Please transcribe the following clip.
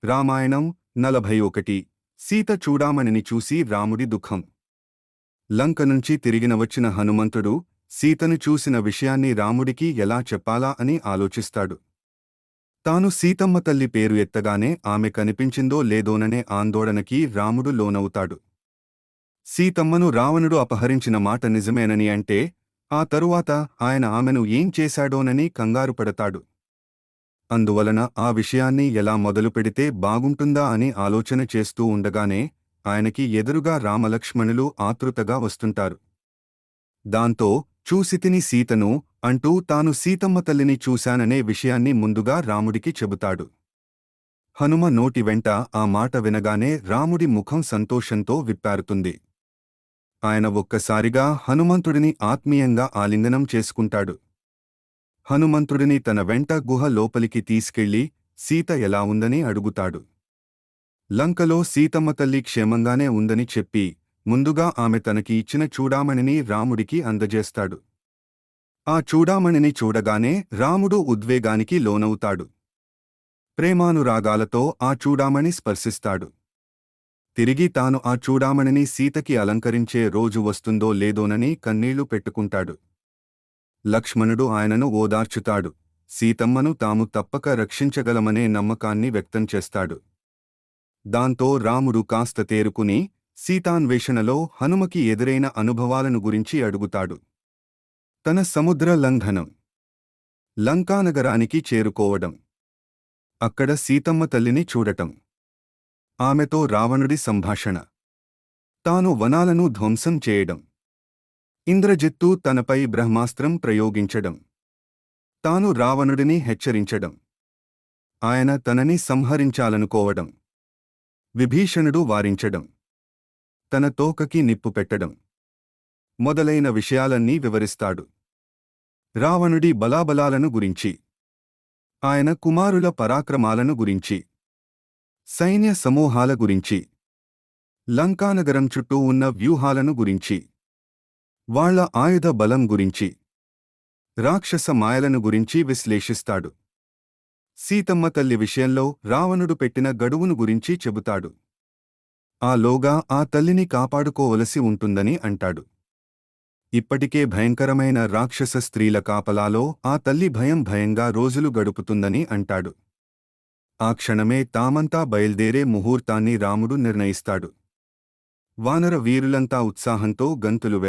రామాయణం 41 సీత చూడామణిని చూసి రాముడి దుఃఖం. లంక నుంచి తిరిగిన వచ్చిన హనుమంతుడు సీతను చూసిన విషయాన్ని రాముడికి ఎలా చెప్పాలా అని ఆలోచిస్తాడు. తాను సీతమ్మ తల్లి పేరు ఎత్తగానే ఆమె కనిపించిందో లేదోననే ఆందోళనకి రాముడు లోనవుతాడు. సీతమ్మను రావణుడు అపహరించిన మాట నిజమేనని అంటే ఆ తరువాత ఆయన ఆమెను ఏం చేశాడోనని కంగారు పడతాడు. అందువలన ఆ విషయాన్ని ఎలా మొదలుపెడితే బాగుంటుందా అని ఆలోచన చేస్తూ ఉండగానే ఆయనకి ఎదురుగా రామలక్ష్మణులు ఆతృతగా వస్తుంటారు. దాంతో చూసితిని సీతను అంటూ తాను సీతమ్మ తల్లిని చూశాననే విషయాన్ని ముందుగా రాముడికి చెబుతాడు. హనుమ నోటి వెంట ఆ మాట వినగానే రాముడి ముఖం సంతోషంతో విప్పారుతుంది. ఆయన ఒక్కసారిగా హనుమంతుడిని ఆత్మీయంగా ఆలింగనం చేసుకుంటాడు. హనుమంతుడిని తన వెంట గుహ లోపలికి తీసుకెళ్లి సీత ఎలా ఉందని అడుగుతాడు. లంకలో సీతమ్మ తల్లి క్షేమంగానే ఉందని చెప్పి ముందుగా ఆమె తనకి ఇచ్చిన చూడామణిని రాముడికి అందజేస్తాడు. ఆ చూడామణిని చూడగానే రాముడు ఉద్వేగానికి లోనవుతాడు. ప్రేమానురాగాలతో ఆ చూడామణి స్పర్శిస్తాడు. తిరిగి తాను ఆ చూడామణిని సీతకి అలంకరించే రోజు వస్తుందో లేదోనని కన్నీళ్లు పెట్టుకుంటాడు. లక్ష్మణుడు ఆయనను ఓదార్చుతాడు. సీతమ్మను తాము తప్పక రక్షించగలమనే నమ్మకాన్ని వ్యక్తం చేస్తాడు. దాంతో రాముడు కాస్త తేరుకుని సీతాన్వేషణలో హనుమకి ఎదురైన అనుభవాలను గురించి అడుగుతాడు. తన సముద్ర లంఘనం, లంకానగరానికి చేరుకోవడం, అక్కడ సీతమ్మ తల్లిని చూడటం, ఆమెతో రావణుడి సంభాషణ, తాను వనాలను ధ్వంసం చేయడం, ఇంద్రజిత్తు తనపై బ్రహ్మాస్త్రం ప్రయోగించడం, తాను రావణుడిని హెచ్చరించడం, ఆయన తనని సంహరించాలనుకోవడం, విభీషణుడు వారించడం, తన తోకకి నిప్పు పెట్టడం మొదలైన విషయాలన్నీ వివరిస్తాడు. రావణుడి బలాబలాలను గురించి, ఆయన కుమారుల పరాక్రమాలను గురించి, సైన్య సమూహాల గురించి, లంకానగరం చుట్టూ ఉన్న వ్యూహాలను గురించి, వాళ్ల ఆయుధ బలం గురించి, రాక్షస మాయలను గురించి విశ్లేషిస్తాడు. సీతమ్మ తల్లి విషయంలో రావణుడు పెట్టిన గడువును గురించి చెబుతాడు. ఆలోగా ఆ తల్లిని కాపాడుకోవలసి ఉంటుందని అంటాడు. ఇప్పటికే భయంకరమైన రాక్షస స్త్రీల కాపలాలో ఆ తల్లి భయంగా రోజులు గడుపుతుందని అంటాడు. ఆ క్షణమే తామంతా బయల్దేరే ముహూర్తాన్ని రాముడు నిర్ణయిస్తాడు. వానర వీరులంతా ఉత్సాహంతో గంతులు